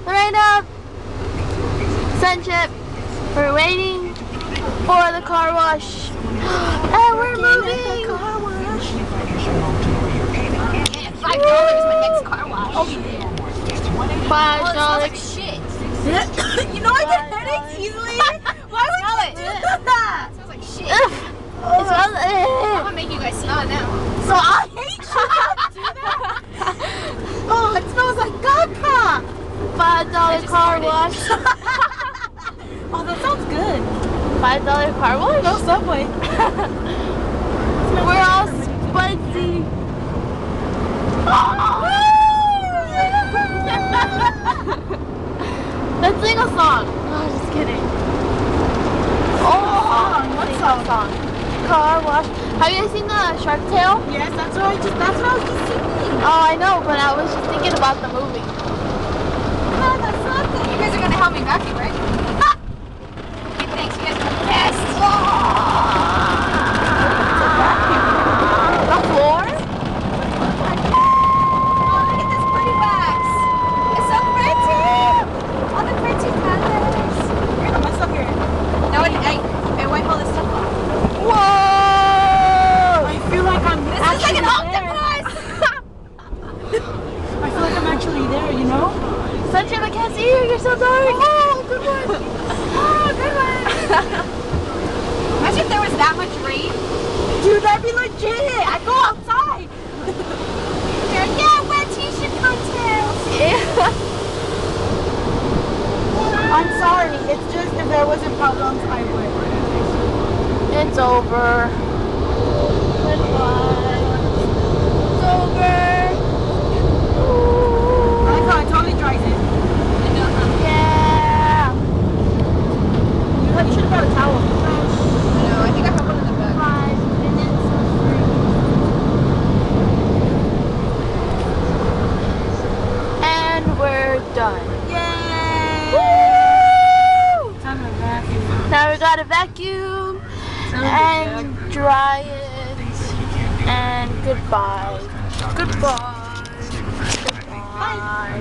Lorena, Sunship, we're waiting for the car wash. And we're moving. Car wash. $5 my next car wash. Oh, yeah. $5. Like shit. You know I get headaches easily. Why would you do that? It smells like shit. Ugh. It smells, I'm gonna make you guys smell it now. So I hate you. Do that. Oh, it smells like caca. $5 car wash. Oh, that sounds good. $5 car wash? No Subway. We're all spicy. Let's sing a song. Oh, just kidding. What Sing song? a song. Car wash. Have you guys seen the Shark Tale? Yes, that's what I was just singing. Oh, I know, but I was just thinking about the movie. Oh, that's not good. You guys are gonna help me vacuum, right? Okay, thanks. You guys are the best. The floor? Oh, look at this pretty wax. It's so pretty. All the pretty colors. You're gonna mess up your... No, I wipe all this stuff off. Whoa! I feel like I'm This is like an octopus. I feel like I'm actually there, you know? Sunshine, I can't see you. You're so dark. Oh, good one. Oh, good one. Imagine if there was that much rain. Dude, that'd be legit. I go outside. Yeah, wet t-shirt cocktails. I'm sorry. It's just if there wasn't problems, I would. It's over. Goodbye. It's over. I like how it totally dries it. Yeah. You should have brought a towel. No, I think I have one in the back. 5 minutes of free. And we're done. Yay! Woo! Time to vacuum. Now we gotta vacuum and dry it. And goodbye. Goodbye. Goodbye.